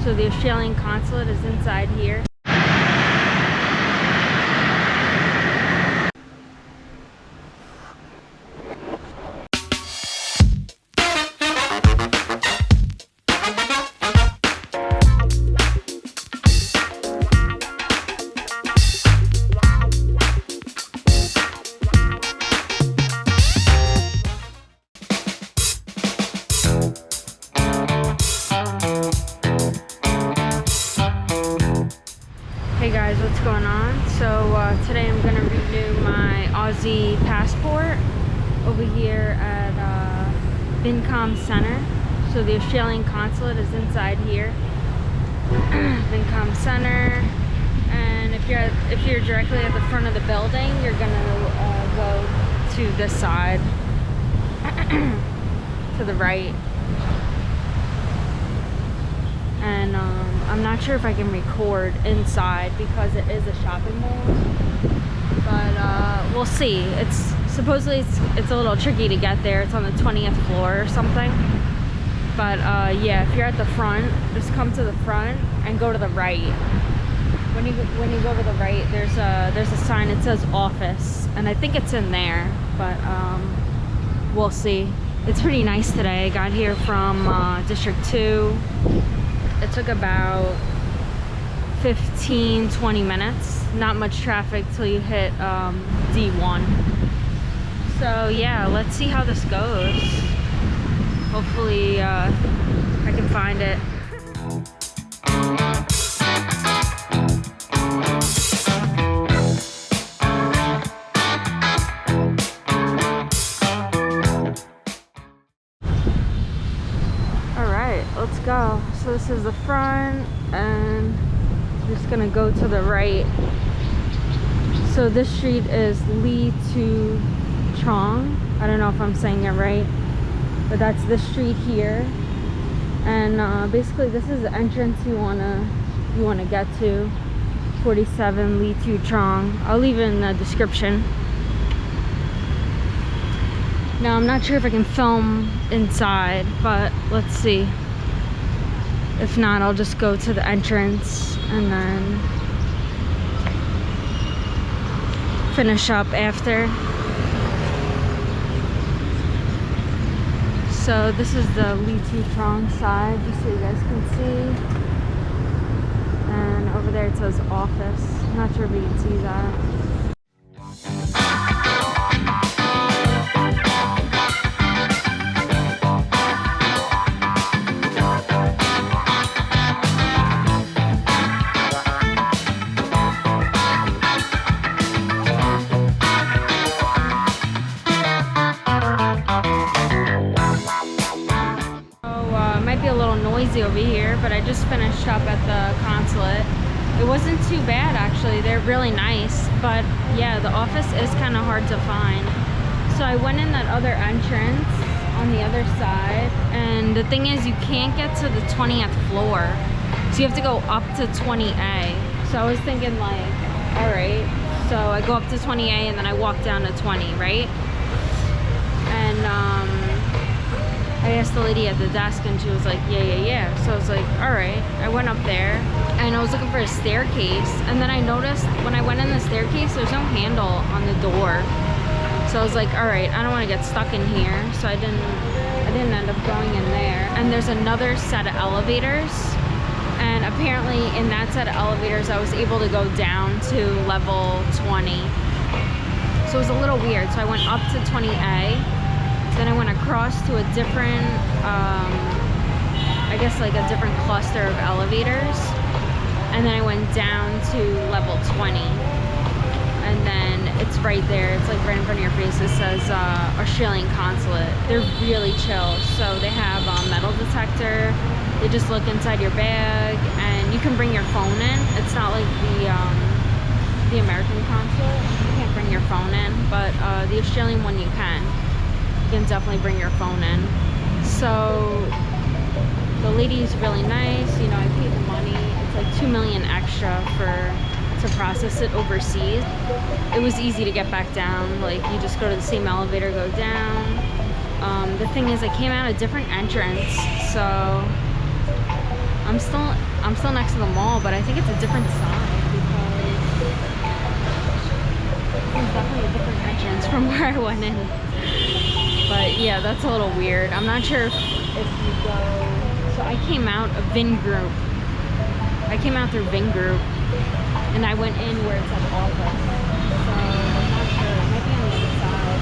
So the Australian consulate is inside here. Hey guys, what's going on? So today I'm gonna renew my Aussie passport over here at Vincom Center. So the Australian consulate is inside here. Vincom Center, and if you're directly at the front of the building, you're gonna go to this side, to the right. And I'm not sure if I can record inside because it is a shopping mall, but we'll see. It's supposedly it's a little tricky to get there. It's on the 20th floor or something. But yeah, if you're at the front, just come to the front and go to the right. When you go to the right, there's a sign. It says office, and I think it's in there, but we'll see. It's pretty nice today. I got here from District 2. It took about 15-20 minutes. Not much traffic till you hit D1. So yeah, let's see how this goes. Hopefully I can find it. Let's go. So this is the front, and I'm just gonna go to the right. So this street is Lee Tu Chong. I don't know if I'm saying it right, but that's this street here. And basically this is the entrance you wanna get to. 47 Lee Tu Chong. I'll leave it in the description. Now I'm not sure if I can film inside, but let's see. If not, I'll just go to the entrance and then finish up after. So this is the Lee Tu Chong side, just so you guys can see. And over there it says office. I'm not sure if you can see that. Be a little noisy over here, but I just finished up at the consulate. It wasn't too bad actually. They're really nice, but yeah, the office is kind of hard to find. So I went in that other entrance on the other side, and the thing is you can't get to the 20th floor, so you have to go up to 20A. So I was thinking like, all right, so I go up to 20A and then I walk down to 20, right? And I asked the lady at the desk and she was like, yeah. So I was like, all right. I went up there and I was looking for a staircase, and then I noticed when I went in the staircase, there's no handle on the door. So I was like, all right, I don't want to get stuck in here. So I didn't end up going in there. And there's another set of elevators, and apparently in that set of elevators I was able to go down to level 20. So it was a little weird. So I went up to 20A. Then I went across to a different, I guess like a different cluster of elevators. And then I went down to level 20. And then it's right there. It's like right in front of your face. It says Australian consulate. They're really chill. So they have a metal detector. They just look inside your bag, and you can bring your phone in. It's not like the American consulate. You can't bring your phone in, but the Australian one you can. You can definitely bring your phone in. So the lady's really nice. You know, I paid the money. It's like $2 million extra to process it overseas. It was easy to get back down. Like, you just go to the same elevator, go down. The thing is, I came out a different entrance, so I'm still next to the mall, but I think it's a different side because it's definitely a different entrance from where I went in. But yeah, that's a little weird. I'm not sure if you go. So I came out of Vin Group. I came out through Vin Group, and I went in where it said office. So I'm not sure. It might be on the other side.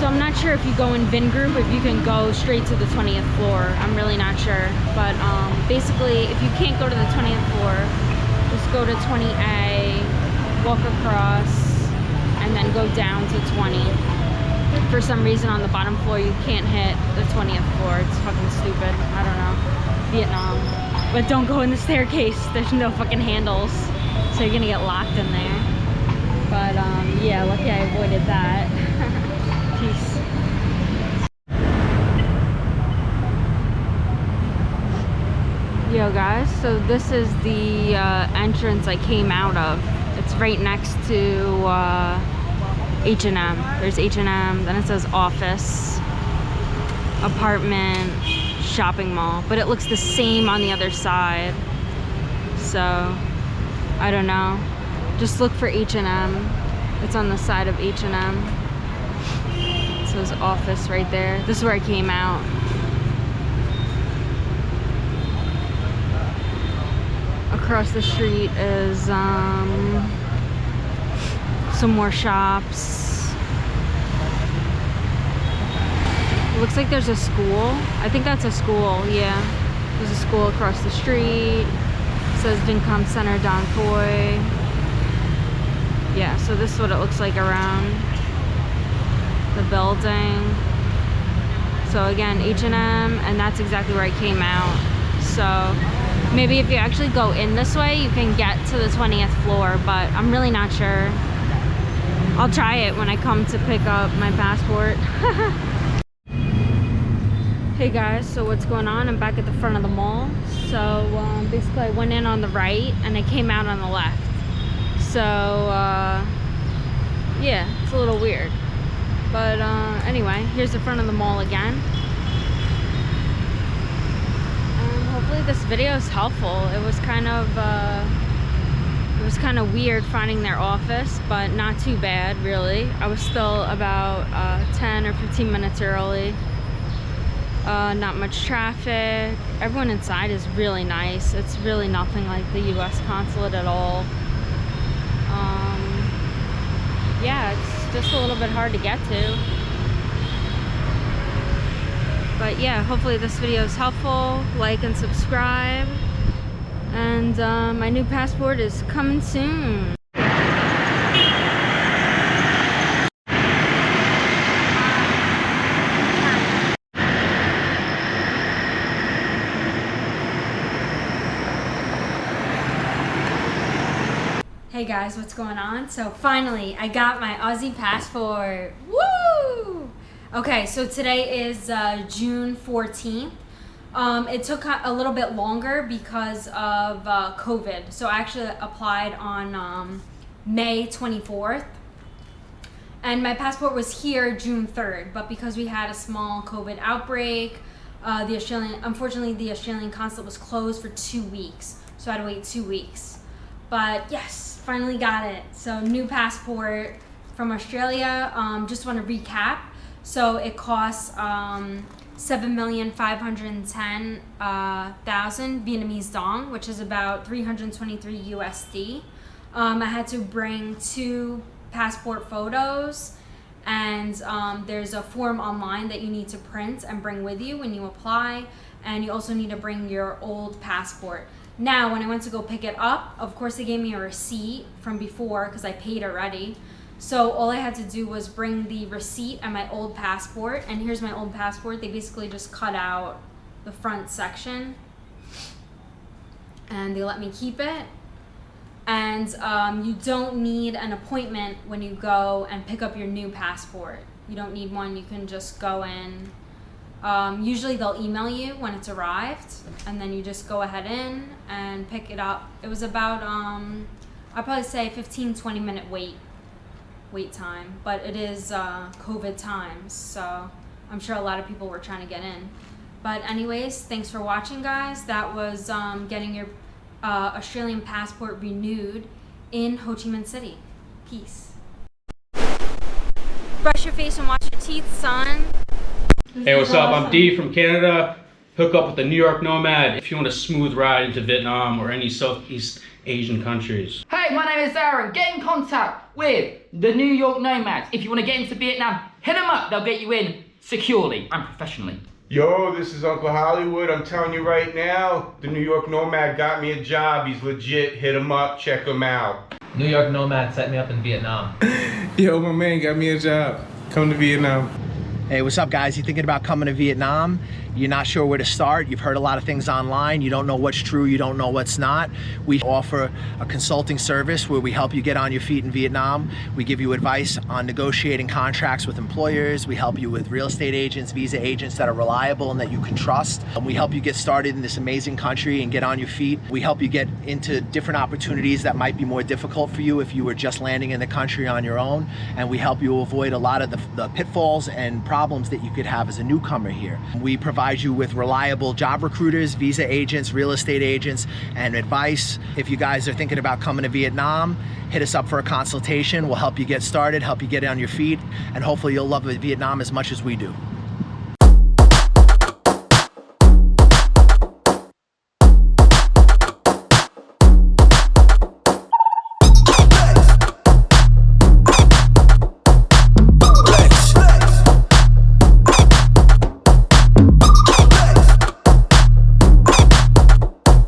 So I'm not sure if you go in Vin Group, if you can go straight to the 20th floor. I'm really not sure. But basically, if you can't go to the 20th floor, just go to 20A, walk across, and then go down to 20. For some reason on the bottom floor you can't hit the 20th floor. It's fucking stupid. I don't know. Vietnam. But don't go in the staircase. There's no fucking handles. So you're gonna get locked in there. But yeah, lucky I avoided that. Peace. Yo guys, so this is the entrance I came out of. It's right next to H&M. There's H&M, then it says office, apartment, shopping mall, but it looks the same on the other side. So I don't know, just look for H&M. It's on the side of H&M. It says office right there. This is where I came out. Across the street is some more shops. It looks like there's a school. I think that's a school, yeah. There's a school across the street. It says Vincom Center Don Foy. Yeah, so this is what it looks like around the building. So again, H&M, and that's exactly where I came out. So maybe if you actually go in this way, you can get to the 20th floor, but I'm really not sure. I'll try it when I come to pick up my passport. Hey guys, so what's going on? I'm back at the front of the mall. So basically I went in on the right and I came out on the left. So yeah, it's a little weird. But anyway, here's the front of the mall again. And hopefully this video is helpful. It was kind of weird finding their office, but not too bad really. I was still about 10 or 15 minutes early. Not much traffic. Everyone inside is really nice. It's really nothing like the US consulate at all. Yeah, it's just a little bit hard to get to. But yeah, hopefully this video is helpful. Like and subscribe. And my new passport is coming soon. Hey guys, what's going on? So finally, I got my Aussie passport. Woo! Okay, so today is June 14th. It took a little bit longer because of COVID. So I actually applied on May 24th. And my passport was here June 3rd. But because we had a small COVID outbreak, unfortunately the Australian consulate was closed for 2 weeks. So I had to wait 2 weeks. But yes, finally got it. So new passport from Australia. Just want to recap. So it costs 7,510,000 Vietnamese dong, which is about 323 USD. I had to bring 2 passport photos, and there's a form online that you need to print and bring with you when you apply, and you also need to bring your old passport. Now, when I went to go pick it up, of course they gave me a receipt from before because I paid already. So all I had to do was bring the receipt and my old passport. And here's my old passport. They basically just cut out the front section and they let me keep it. And you don't need an appointment when you go and pick up your new passport. You don't need one. You can just go in. Usually they'll email you when it's arrived, and then you just go ahead in and pick it up. It was about, I'd probably say 15-20 minute wait time, but it is COVID times, so I'm sure a lot of people were trying to get in. But anyways, thanks for watching, guys. That was getting your Australian passport renewed in Ho Chi Minh City. Peace. Brush your face and wash your teeth, son. Hey, what's up? I'm D from Canada. Hook up with the New York Nomad if you want a smooth ride into Vietnam or any Southeast Asian countries. Hey, my name is Aaron. Get in contact with the New York Nomads. If you want to get into Vietnam, hit them up. They'll get you in securely and professionally. Yo, this is Uncle Hollywood. I'm telling you right now, the New York Nomad got me a job. He's legit. Hit him up. Check him out. New York Nomad set me up in Vietnam. Yo, my man got me a job. Come to Vietnam. Hey, what's up, guys? You thinking about coming to Vietnam? You're not sure where to start? You've heard a lot of things online. You don't know what's true, you don't know what's not. We offer a consulting service where we help you get on your feet in Vietnam. We give you advice on negotiating contracts with employers. We help you with real estate agents, visa agents that are reliable and that you can trust. And we help you get started in this amazing country and get on your feet. We help you get into different opportunities that might be more difficult for you if you were just landing in the country on your own. And we help you avoid a lot of the pitfalls and problems that you could have as a newcomer here. We provide you with reliable job recruiters, visa agents, real estate agents, and advice. If you guys are thinking about coming to Vietnam, hit us up for a consultation. We'll help you get started, help you get on your feet, and hopefully you'll love Vietnam as much as we do.